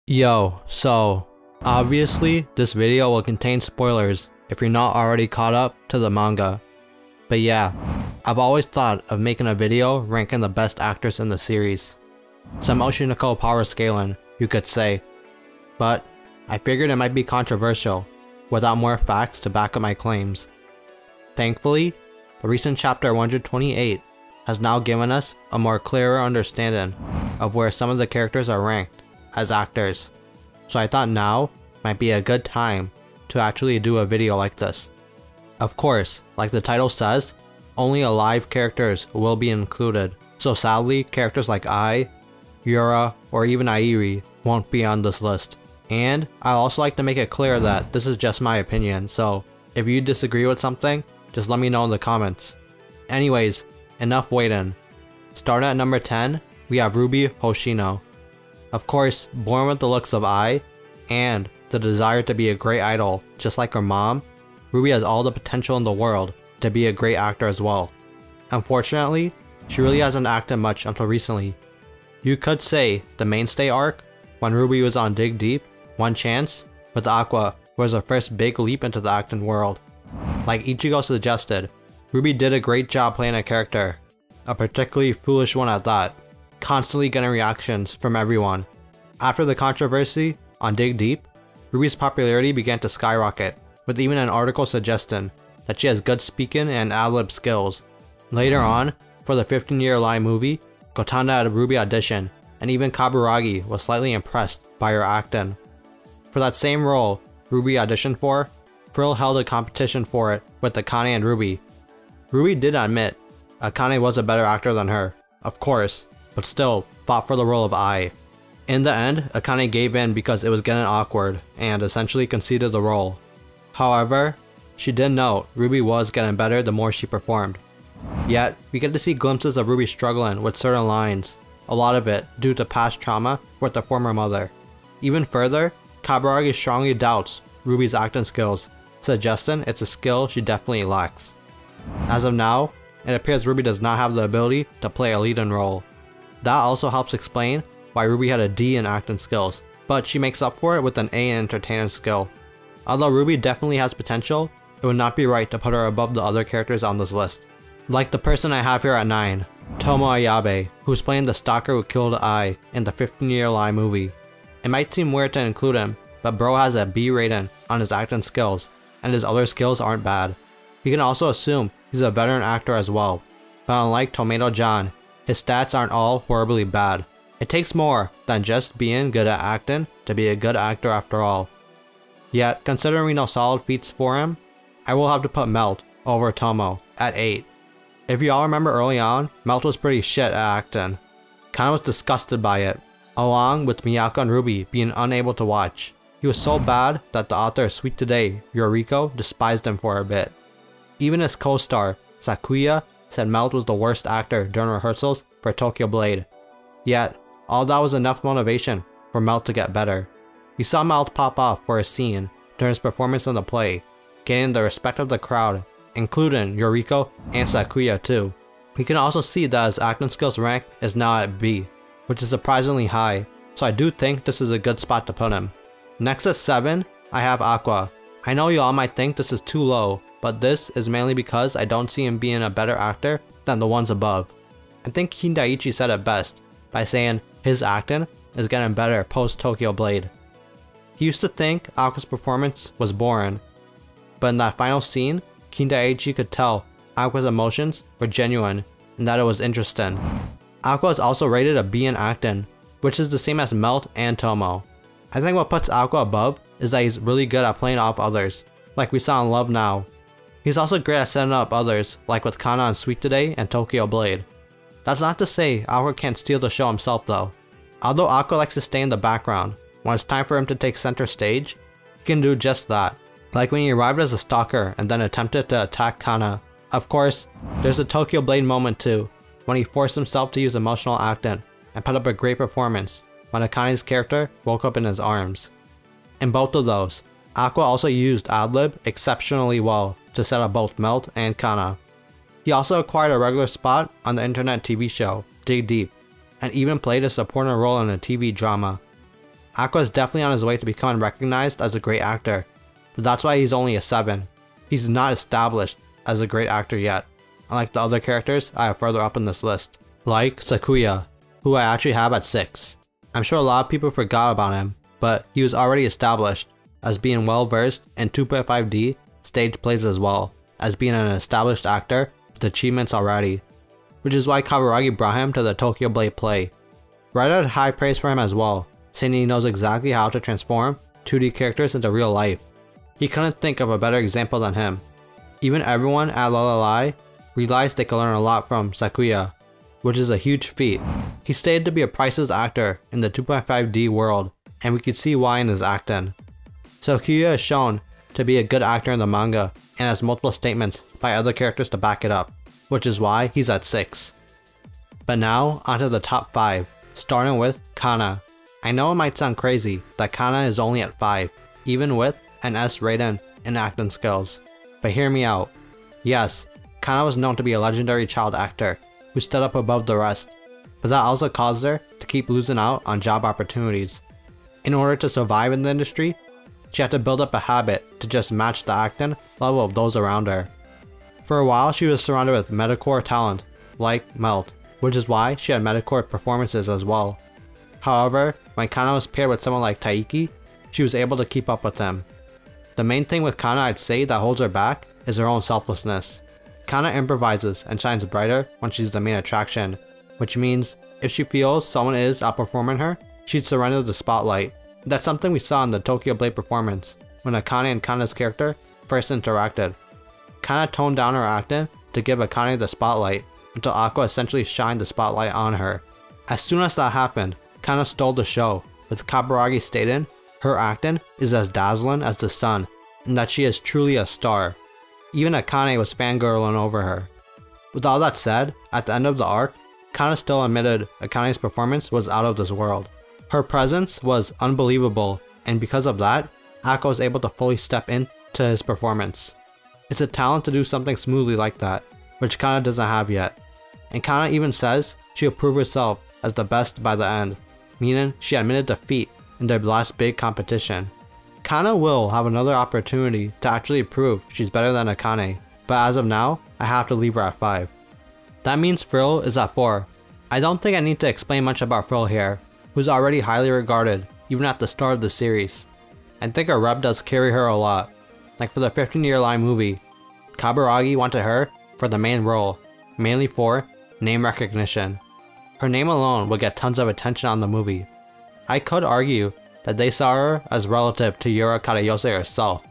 So obviously this video will contain spoilers if you're not already caught up to the manga. But yeah, I've always thought of making a video ranking the best actors in the series. Some Oshi No Ko power scaling, you could say. But I figured it might be controversial without more facts to back up my claims. Thankfully, the recent chapter 128 has now given us a more clearer understanding of where some of the characters are ranked as actors, so I thought now might be a good time to actually do a video like this. Of course, like the title says, only alive characters will be included, so sadly characters like Ai, Yura, or even Airi won't be on this list. And I also like to make it clear that this is just my opinion, so if you disagree with something, just let me know in the comments. Anyways, enough waiting. Starting at number 10, we have Ruby Hoshino. Of course, born with the looks of Ai, and the desire to be a great idol just like her mom, Ruby has all the potential in the world to be a great actor as well. Unfortunately, she really hasn't acted much until recently. You could say the mainstay arc, when Ruby was on Dig Deep, One Chance, with Aqua was her first big leap into the acting world. Like Ichigo suggested, Ruby did a great job playing a character, a particularly foolish one at that, constantly getting reactions from everyone. After the controversy on Dig Deep, Ruby's popularity began to skyrocket, with even an article suggesting that she has good speaking and ad-lib skills. Later on, for the 15-year line movie, Gotanda had a Ruby audition, and even Kaburagi was slightly impressed by her acting. For that same role Ruby auditioned for, Frill held a competition for it with Akane and Ruby. Ruby did admit Akane was a better actor than her, of course, but still fought for the role of Ai. In the end, Akane gave in because it was getting awkward and essentially conceded the role. However, she did note Ruby was getting better the more she performed. Yet, we get to see glimpses of Ruby struggling with certain lines, a lot of it due to past trauma with her former mother. Even further, Kaburagi strongly doubts Ruby's acting skills, suggesting it's a skill she definitely lacks. As of now, it appears Ruby does not have the ability to play a leading role. That also helps explain why Ruby had a D in acting skills, but she makes up for it with an A in entertainment skill. Although Ruby definitely has potential, it would not be right to put her above the other characters on this list. Like the person I have here at 9, Tomo Ayabe, who's playing the stalker who killed Ai in the 15-year line movie. It might seem weird to include him, but bro has a B rating on his acting skills, and his other skills aren't bad. You can also assume he's a veteran actor as well, but unlike Tomato-Jan, his stats aren't all horribly bad. It takes more than just being good at acting to be a good actor after all. Yet, considering we know solid feats for him, I will have to put Melt over Tomo at 8. If you all remember early on, Melt was pretty shit at acting. Kinda was disgusted by it, along with Miyako and Ruby being unable to watch. He was so bad that the author of Sweet Today, Yoriko, despised him for a bit. Even his co-star, Sakuya, said Melt was the worst actor during rehearsals for Tokyo Blade. Yet, all that was enough motivation for Melt to get better. We saw Melt pop off for a scene during his performance in the play, gaining the respect of the crowd, including Yoriko and Sakuya too. We can also see that his acting skills rank is now at B, which is surprisingly high, so I do think this is a good spot to put him. Next at 7, I have Aqua. I know you all might think this is too low, but this is mainly because I don't see him being a better actor than the ones above. I think Kindaichi said it best by saying his acting is getting better post Tokyo Blade. He used to think Aqua's performance was boring, but in that final scene, Kindaichi could tell Aqua's emotions were genuine and that it was interesting. Aqua is also rated a B in acting, which is the same as Melt and Tomo. I think what puts Aqua above is that he's really good at playing off others, like we saw in Love Now. He's also great at setting up others, like with Kana on Sweet Today and Tokyo Blade. That's not to say Aqua can't steal the show himself though. Although Aqua likes to stay in the background, when it's time for him to take center stage, he can do just that. Like when he arrived as a stalker and then attempted to attack Kana. Of course, there's a Tokyo Blade moment too, when he forced himself to use emotional acting and put up a great performance when Akane's character woke up in his arms. In both of those, Aqua also used ad-lib exceptionally well to set up both Melt and Kana. He also acquired a regular spot on the internet TV show Dig Deep, and even played a supporting role in a TV drama. Aqua is definitely on his way to becoming recognized as a great actor, but that's why he's only a 7. He's not established as a great actor yet, unlike the other characters I have further up in this list, like Sakuya, who I actually have at 6. I'm sure a lot of people forgot about him, but he was already established as being well versed in 2.5D stage plays as well as being an established actor with achievements already, which is why Kaburagi brought him to the Tokyo Blade play. Writer had high praise for him as well, saying he knows exactly how to transform 2D characters into real life. He couldn't think of a better example than him. Even everyone at Lalai realized they could learn a lot from Sakuya, which is a huge feat. He stated to be a priceless actor in the 2.5D world, and we could see why in his acting. Sakuya is shown to be a good actor in the manga and has multiple statements by other characters to back it up, which is why he's at 6. But now onto the top 5, starting with Kana. I know it might sound crazy that Kana is only at 5, even with an S rating in acting skills, but hear me out. Yes, Kana was known to be a legendary child actor who stood up above the rest, but that also caused her to keep losing out on job opportunities. In order to survive in the industry, she had to build up a habit to just match the acting level of those around her. For a while, she was surrounded with metacore talent, like Melt, which is why she had metacore performances as well. However, when Kana was paired with someone like Taiki, she was able to keep up with him. The main thing with Kana I'd say that holds her back is her own selflessness. Kana improvises and shines brighter when she's the main attraction, which means if she feels someone is outperforming her, she'd surrender the spotlight. That's something we saw in the Tokyo Blade performance, when Akane and Kana's character first interacted. Kana toned down her acting to give Akane the spotlight, until Aqua essentially shined the spotlight on her. As soon as that happened, Kana stole the show, with Kaburagi stating her acting is as dazzling as the sun, and that she is truly a star. Even Akane was fangirling over her. With all that said, at the end of the arc, Kana still admitted Akane's performance was out of this world. Her presence was unbelievable, and because of that, Aqua was able to fully step into his performance. It's a talent to do something smoothly like that, which Kana doesn't have yet. And Kana even says she'll prove herself as the best by the end, meaning she admitted defeat in their last big competition. Kana will have another opportunity to actually prove she's better than Akane, but as of now, I have to leave her at 5. That means Frill is at 4. I don't think I need to explain much about Frill here, who's already highly regarded even at the start of the series. I think her rep does carry her a lot. Like for the 15-year line movie, Kaburagi wanted her for the main role, mainly for name recognition. Her name alone would get tons of attention on the movie. I could argue that they saw her as relative to Yura Kadayose herself,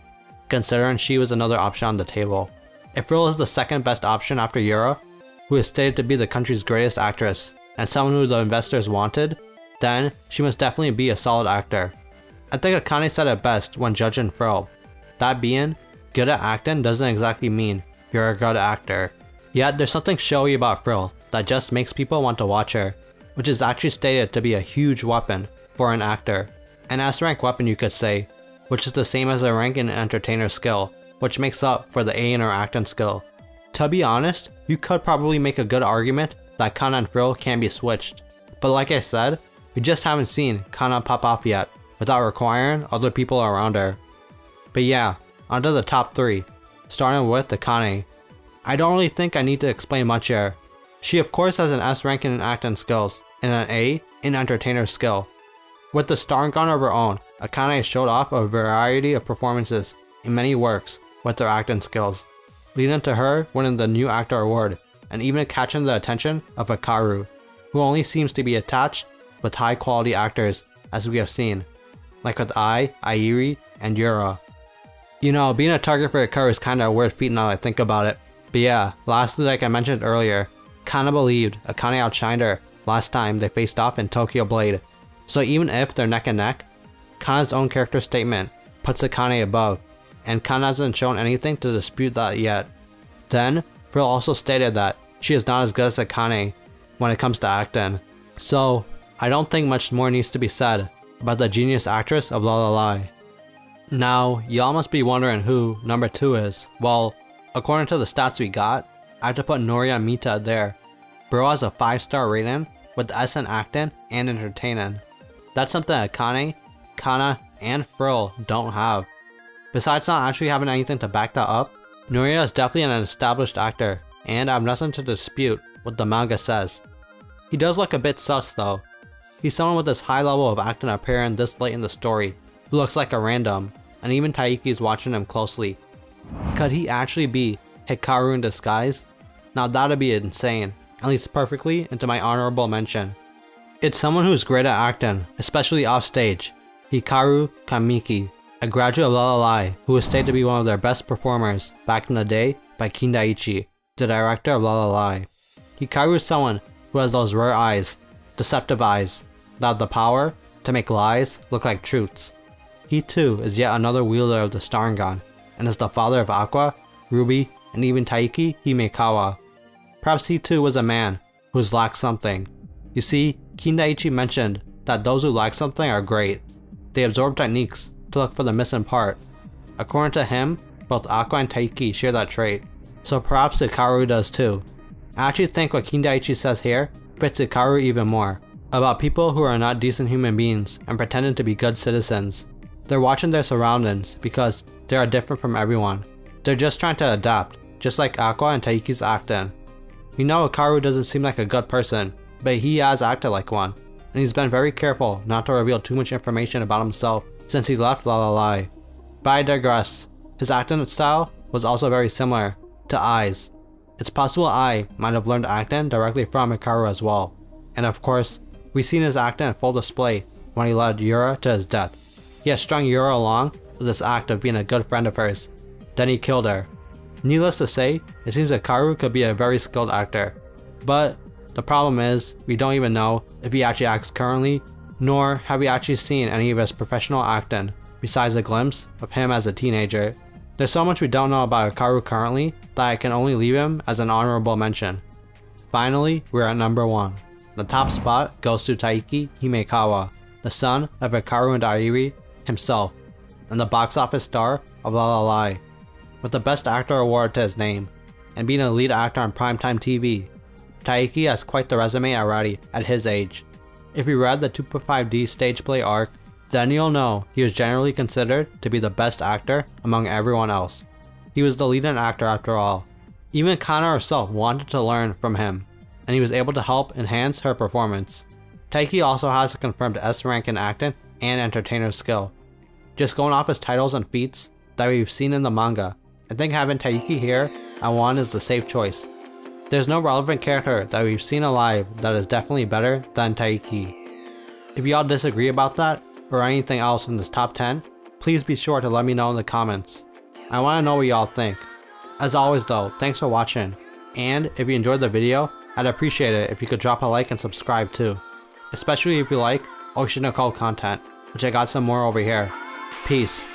considering she was another option on the table. If Frill is the second best option after Yura, who is stated to be the country's greatest actress, and someone who the investors wanted, then she must definitely be a solid actor. I think Akane said it best when judging Frill. That being, good at acting doesn't exactly mean you're a good actor. Yet there's something showy about Frill that just makes people want to watch her, which is actually stated to be a huge weapon for an actor. An S-rank weapon you could say, which is the same as a rank in entertainer skill, which makes up for the A in her acting skill. To be honest, you could probably make a good argument that Kana and Frill can be switched, but like I said, we just haven't seen Kana pop off yet without requiring other people around her. But yeah, onto the top 3, starting with Akane. I don't really think I need to explain much here. She of course has an S rank in acting skills and an A in entertainer skill. With the star gun of her own, Akane showed off a variety of performances in many works with her acting skills, leading to her winning the New Actor Award and even catching the attention of Hikaru, who only seems to be attached with high quality actors as we have seen, like with Ai, Airi, and Yura. You know, being a target for Hikaru is kinda a weird feat now that I think about it. But yeah, lastly, like I mentioned earlier, Kana believed Akane outshined her last time they faced off in Tokyo Blade. So even if they're neck and neck, Kana's own character statement puts Akane above, and Kana hasn't shown anything to dispute that yet. Then, Frill also stated that she is not as good as Akane when it comes to acting. So, I don't think much more needs to be said about the genius actress of Lalai. Now, y'all must be wondering who number 2 is. Well, according to the stats we got, I have to put Noria Mita there. Bro has a 5-star rating with S in acting and entertaining. That's something Akane Kana, and Frill don't have. Besides not actually having anything to back that up, Noria is definitely an established actor, and I have nothing to dispute what the manga says. He does look a bit sus though. He's someone with this high level of acting appearing this late in the story, who looks like a random, and even Taiki is watching him closely. Could he actually be Hikaru in disguise? Now that'd be insane, and leads perfectly into my honorable mention. It's someone who's great at acting, especially off stage. Hikaru Kamiki, a graduate of LLI who was stated to be one of their best performers back in the day by Kindaichi, the director of LLI. Hikaru is someone who has those rare eyes, deceptive eyes, that have the power to make lies look like truths. He too is yet another wielder of the Sharingan, and is the father of Aqua, Ruby, and even Taiki Himekawa. Perhaps he too was a man who's lacked something. You see, Kindaichi mentioned that those who lack something are great. They absorb techniques to look for the missing part. According to him, both Aqua and Taiki share that trait, so perhaps Hikaru does too. I actually think what Kindaichi says here fits Hikaru even more, about people who are not decent human beings and pretending to be good citizens. They're watching their surroundings because they are different from everyone. They're just trying to adapt, just like Aqua and Taiki's acting. We know Hikaru doesn't seem like a good person, but he has acted like one, and he's been very careful not to reveal too much information about himself since he left LLI. But I digress. His acting style was also very similar to Ai's. It's possible Ai might have learned acting directly from Hikaru as well. And of course, we've seen his acting in full display when he led Yura to his death. He has strung Yura along with this act of being a good friend of hers. Then he killed her. Needless to say, it seems Hikaru could be a very skilled actor. But the problem is, we don't even know if he actually acts currently, nor have we actually seen any of his professional acting, besides a glimpse of him as a teenager. There's so much we don't know about Hikaru currently that I can only leave him as an honorable mention. Finally, we're at number 1. The top spot goes to Taiki Himekawa, the son of Hikaru and Airi himself, and the box office star of LLI, with the Best Actor award to his name, and being a lead actor on primetime TV. Taiki has quite the resume already at his age. If you read the 2.5D stage play arc, then you'll know he was generally considered to be the best actor among everyone else. He was the leading actor after all. Even Kana herself wanted to learn from him, and he was able to help enhance her performance. Taiki also has a confirmed S rank in acting and entertainer skill. Just going off his titles and feats that we've seen in the manga, I think having Taiki here at 1 is the safe choice. There's no relevant character that we've seen alive that is definitely better than Taiki. If y'all disagree about that, or anything else in this top 10, please be sure to let me know in the comments. I want to know what y'all think. As always though, thanks for watching, and if you enjoyed the video, I'd appreciate it if you could drop a like and subscribe too. Especially if you like Oshi No Ko content, which I got some more over here. Peace.